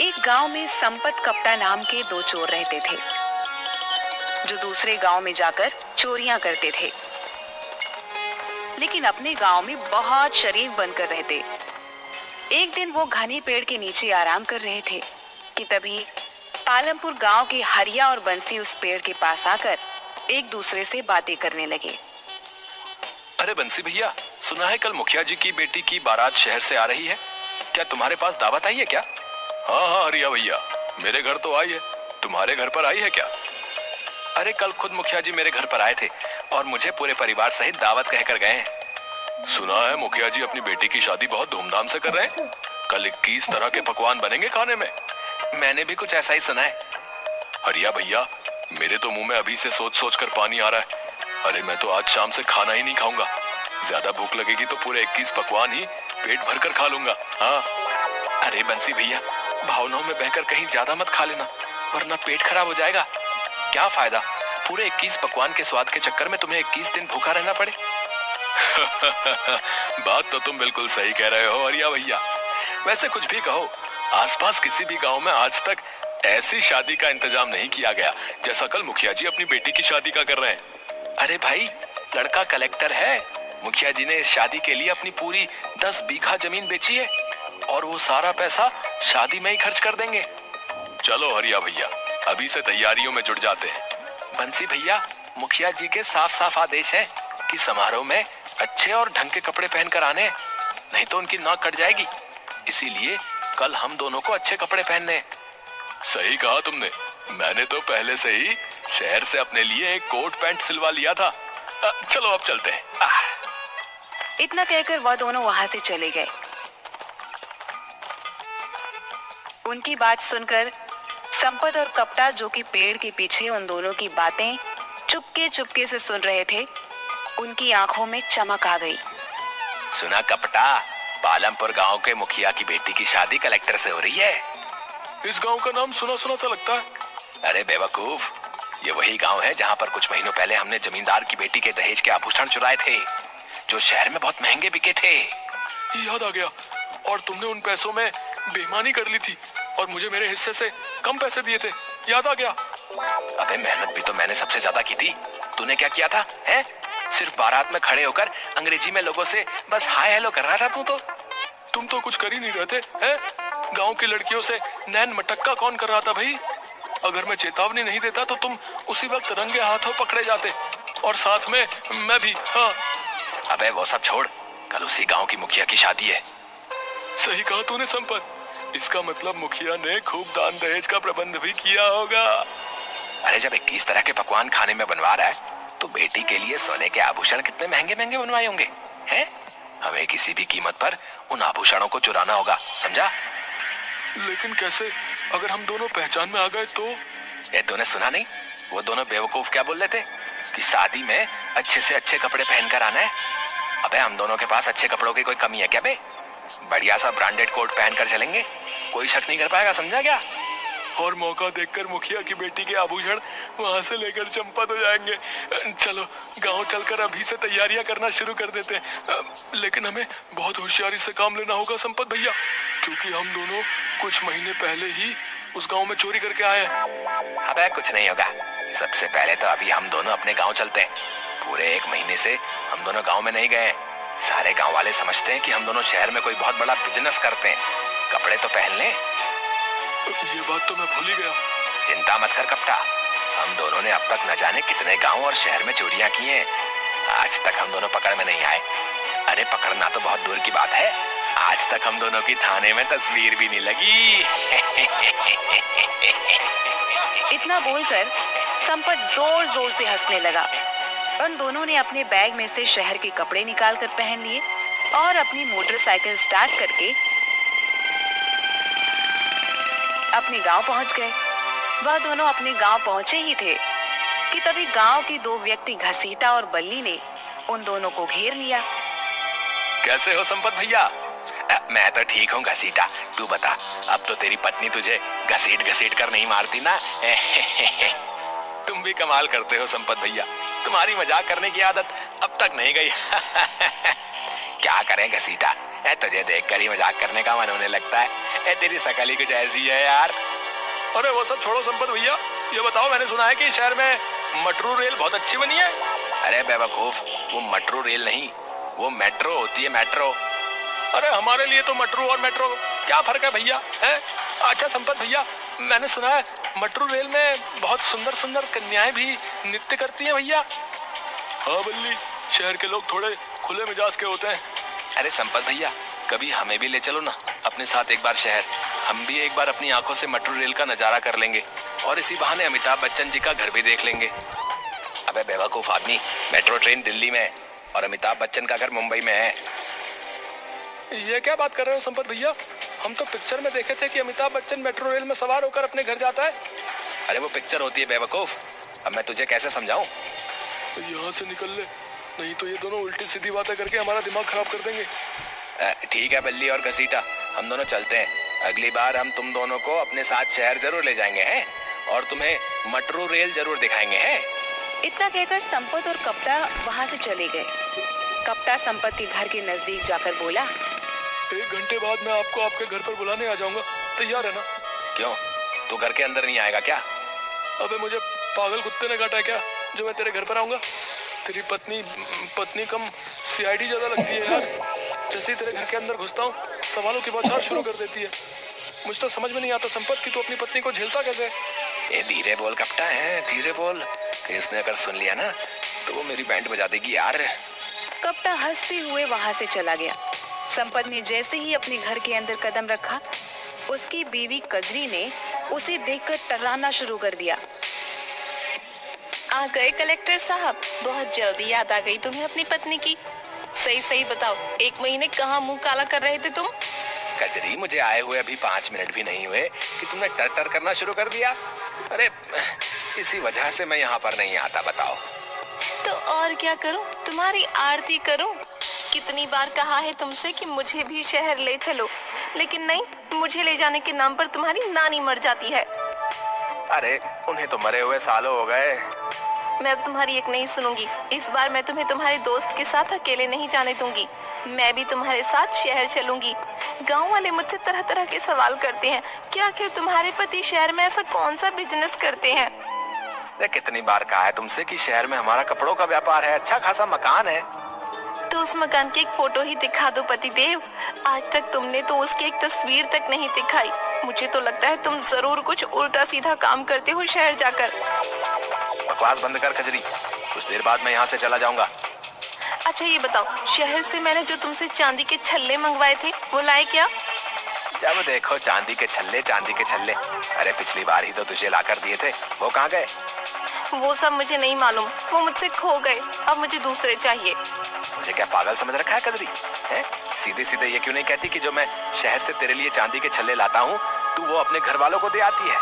एक गांव में संपत कपटा नाम के दो चोर रहते थे जो दूसरे गांव में जाकर चोरियां करते थे, लेकिन अपने गांव में बहुत शरीफ बनकर रहते। एक दिन वो घने पेड़ के नीचे आराम कर रहे थे कि तभी पालमपुर गांव के हरिया और बंसी उस पेड़ के पास आकर एक दूसरे से बातें करने लगे। अरे बंसी भैया, सुना है कल मुखिया जी की बेटी की बारात शहर से आ रही है, क्या तुम्हारे पास दावत आई है क्या? हाँ हाँ हरिया भैया, मेरे घर तो आई है, तुम्हारे घर पर आई है क्या? अरे कल खुद मुखिया जी मेरे घर पर आए थे और मुझे पूरे परिवार सहित दावत कहकर गए हैं। सुना है मुखिया जी अपनी बेटी की शादी बहुत धूमधाम से कर रहे हैं, कल 21 तरह के पकवान बनेंगे खाने में। मैंने भी कुछ ऐसा ही सुना है। हरिया भैया, मेरे तो मुंह में अभी से सोच सोच कर पानी आ रहा है। अरे मैं तो आज शाम से खाना ही नहीं खाऊंगा, ज्यादा भूख लगेगी तो पूरे 21 पकवान ही पेट भर कर खा लूंगा। हाँ अरे बंसी भैया, भावनाओं में बहकर कहीं ज्यादा मत खा लेना, वरना पेट खराब हो जाएगा। क्या फायदा पूरे 21 पकवान के स्वाद के चक्कर में तुम्हें 21 दिन भूखा रहना पड़े। बात तो तुम बिल्कुल सही कह रहे हो हरिया भैया। वैसे कुछ भी कहो, आसपास किसी भी गांव में आज तक ऐसी शादी का इंतजाम नहीं किया गया जैसा कल मुखिया जी अपनी बेटी की शादी का कर रहे हैं। अरे भाई, लड़का कलेक्टर है, मुखिया जी ने इस शादी के लिए अपनी पूरी 10 बीघा जमीन बेची है और वो सारा पैसा शादी में ही खर्च कर देंगे। चलो हरिया भैया, अभी से तैयारियों में जुट जाते हैं। बंसी भैया, मुखिया जी के साफ साफ आदेश है कि समारोह में अच्छे और ढंग के कपड़े पहनकर आने, नहीं तो उनकी नाक कट जाएगी। इसीलिए कल हम दोनों को अच्छे कपड़े पहनने। सही कहा तुमने, मैंने तो पहले से ही शहर से अपने लिए एक कोट पैंट सिलवा लिया था। चलो अब चलते हैं। इतना कहकर वह दोनों वहां से चले गए। उनकी बात सुनकर संपत और कपटा, जो कि पेड़ के पीछे उन दोनों की बातें चुपके चुपके से सुन रहे थे, उनकी आंखों में चमक आ गई। सुना कपटा, पालमपुर गांव के मुखिया की बेटी की शादी कलेक्टर से हो रही है। इस गांव का नाम सुना सुना सा लगता है। अरे बेवकूफ, ये वही गांव है जहां पर कुछ महीनों पहले हमने जमींदार की बेटी के दहेज के आभूषण चुराए थे, जो शहर में बहुत महंगे बिके थे। याद आ गया, और तुमने उन पैसों में बेईमानी कर ली थी और मुझे मेरे हिस्से से कम पैसे दिए थे। याद आ गया। अबे मेहनत भी तो मैंने सबसे ज्यादा की थी, तूने क्या किया था? हैं? सिर्फ बारात में खड़े होकर अंग्रेजी में लोगों से बस हाय हेलो कर रहा था तू तो। तुम तो कुछ कर ही नहीं रहे थे, हैं? गांव की लड़कियों से नैन मटक्का कौन कर रहा था भाई? अगर मैं चेतावनी नहीं देता तो तुम उसी वक्त रंगे हाथों पकड़े जाते, और साथ में मैं भी। हाँ अबे वो सब छोड़, कल उसी गांव की मुखिया की शादी है। सही कहा तूने संपत, इसका मतलब मुखिया ने खूब दान दहेज का प्रबंध भी किया होगा। अरे जब 21 तरह के पकवान खाने में बनवा रहा है तो बेटी के लिए सोने के आभूषण कितने महंगे महंगे बनवाए होंगे, हैं? हमें किसी भी कीमत पर उन आभूषणों को चुराना होगा, समझा? लेकिन कैसे, अगर हम दोनों पहचान में आ गए तो? ये तूने सुना नहीं, वो दोनों बेवकूफ क्या बोल रहे थे कि शादी में अच्छे से अच्छे कपड़े पहनकर आना है। अबे हम दोनों के पास अच्छे कपड़ों की कोई कमी है क्या बे? बढ़िया सा ब्रांडेड कोट पहनकर चलेंगे, कोई शक नहीं कर पाएगा, समझा क्या? और मौका देखकर मुखिया की बेटी के आभूषण वहां से लेकर चंपत हो जाएंगे। चलो गांव चलकर अभी से तैयारियां करना शुरू कर देते हैं, लेकिन हमें बहुत होशियारी से काम लेना होगा संपत भैया, क्योंकि हम दोनों कुछ महीने पहले ही उस गांव में चोरी करके आए हैं। अबे कुछ नहीं होगा, सबसे पहले तो अभी हम दोनों अपने गाँव चलते हैं। पूरे 1 महीने से हम दोनों गाँव में नहीं गए। सारे गाँव वाले समझते हैं कि हम दोनों शहर में कोई बहुत बड़ा बिजनेस करते हैं। कपड़े तो पहन लें। ये बात तो मैं भूल ही गया। चिंता मत कर कपटा, हम दोनों ने अब तक न जाने कितने गांव और शहर में चोरियां की हैं। आज तक हम दोनों पकड़ में नहीं आए। अरे पकड़ना तो बहुत दूर की बात है, आज तक हम दोनों की थाने में तस्वीर भी नहीं लगी। इतना बोलकर संपत जोर जोर से हंसने लगा। उन दोनों ने अपने बैग में से शहर के कपड़े निकालकर पहन लिए और अपनी मोटरसाइकिल स्टार्ट करके अपने गांव पहुंच गए। वह दोनों अपने गांव पहुंचे ही थे कि तभी गांव के 2 व्यक्ति घसीटा और बल्ली ने उन दोनों को घेर लिया। कैसे हो संपत भैया? मैं तो ठीक हूँ घसीटा, तू बता, अब तो तेरी पत्नी तुझे घसीट घसीट कर नहीं मारती ना? तुम भी कमाल करते हो संपत भैया, तुम्हारी मजाक करने की आदत अब तक नहीं गई। क्या करें घसीटा, तुझे देखकर ही मजाक करने का मन होने लगता है। तेरी शकल ही कुछ ऐसी है यार। अरे वो सब छोड़ो संपत भैया, ये बताओ, मैंने सुना है कि शहर में मेट्रो रेल बहुत अच्छी बनी है। अरे बेवकूफ, वो मेट्रो रेल नहीं, वो मेट्रो होती है, मेट्रो। अरे हमारे लिए तो मेट्रो और मेट्रो क्या फर्क है भैया, है? अच्छा संपत भैया, मैंने सुना है मेट्रो रेल में बहुत सुंदर सुंदर कन्याएं भी नृत्य करती हैं भैया। हाँ बल्ली, शहर के लोग थोड़े खुले मिजाज के होते हैं। अरे संपत भैया, कभी हमें भी ले चलो ना अपने साथ एक बार शहर। हम भी एक बार अपनी आंखों से मेट्रो रेल का नजारा कर लेंगे और इसी बहाने अमिताभ बच्चन जी का घर भी देख लेंगे। अबे बेवकूफ आदमी, मेट्रो ट्रेन दिल्ली में है और अमिताभ बच्चन का घर मुंबई में है। ये क्या बात कर रहे हो संपत भैया? हम तो पिक्चर में देखे थे कि अमिताभ बच्चन मेट्रो रेल में सवार होकर अपने घर जाता है। अरे वो पिक्चर होती है बेवकूफ, अब मैं तुझे कैसे समझाऊं? यहाँ से निकल ले, नहीं तो ये दोनों उल्टी सीधी बातें करके हमारा दिमाग खराब कर देंगे। ठीक है बल्ली और घसीटा, हम दोनों चलते हैं। अगली बार हम तुम दोनों को अपने साथ शहर जरूर ले जाएंगे हैं और तुम्हें मेट्रो रेल जरूर दिखाएंगे हैं। इतना कहकर संपत और कप्ता वहाँ से चले गए। कप्ता संपत के घर के नजदीक जाकर बोला, 1 घंटे बाद मैं आपको आपके घर पर बुलाने आ जाऊंगा, तैयार है ना? क्यों, तू घर के अंदर नहीं आएगा क्या? अबे मुझे पागल कुत्ते ने काटा है क्या जो मैं तेरे घर पर आऊंगा? तेरी पत्नी कम सीआईडी ज्यादा लगती है यार। जैसे ही तेरे घर के अंदर घुसता हूँ सवालों की बौछार शुरू कर देती है। मुझे तो समझ में नहीं आता संपत कि तू अपनी पत्नी को झेलता कैसे? ये धीरे बोल कप्ता है, धीरे बोल, कि इसने अगर सुन लिया ना तो वो मेरी बैंड बजा देगी यार। कप्ता हंसते हुए वहाँ से चला गया। संपत ने जैसे ही अपने घर के अंदर कदम रखा, उसकी बीवी कजरी ने उसे देखकर टर्राना शुरू कर दिया। आ गए कलेक्टर साहब, बहुत जल्दी याद आ गई तुम्हें अपनी पत्नी की। सही सही बताओ, 1 महीने कहाँ मुंह काला कर रहे थे तुम? कजरी, मुझे आए हुए अभी 5 मिनट भी नहीं हुए कि तुमने टर टर करना शुरू कर दिया। अरे इसी वजह से मैं यहाँ पर नहीं आता, बताओ। तो और क्या करूं, तुम्हारी आरती करूं? कितनी बार कहा है तुमसे कि मुझे भी शहर ले चलो, लेकिन नहीं, मुझे ले जाने के नाम पर तुम्हारी नानी मर जाती है। अरे उन्हें तो मरे हुए सालों हो गए। मैं अब तुम्हारी एक नहीं सुनूंगी। इस बार मैं तुम्हें तुम्हारे दोस्त के साथ अकेले नहीं जाने दूंगी। मैं भी तुम्हारे साथ शहर चलूंगी। गांव वाले मुझसे तरह तरह के सवाल करते हैं कि आखिर तुम्हारे पति शहर में ऐसा कौन सा बिजनेस करते हैं। कितनी बार कहा है तुमसे कि शहर में हमारा कपड़ों का व्यापार है, अच्छा खासा मकान है। तो उस मकान की एक फोटो ही दिखा दो पतिदेव। आज तक तुमने तो उसकी एक तस्वीर तक नहीं दिखाई। मुझे तो लगता है तुम जरूर कुछ उल्टा सीधा काम करते हो शहर जाकर। बकवास बंद कर कजरी, कुछ देर बाद मैं यहाँ से चला जाऊंगा। अच्छा ये बताओ, शहर से मैंने जो तुमसे चांदी के छल्ले मंगवाए थे वो लाए क्या? जब देखो चांदी के छल्ले, चांदी के छल्ले। अरे पिछली बार ही तो तुझे लाकर दिए थे, वो कहाँ गए? वो सब मुझे नहीं मालूम, वो मुझसे खो गए। अब मुझे दूसरे चाहिए। मुझे क्या पागल समझ रखा है कजरी? हैं? सीधे सीधे ये क्यों नहीं कहती कि जो मैं शहर से तेरे लिए चांदी के छल्ले लाता हूँ तू वो अपने घर वालों को दे आती है?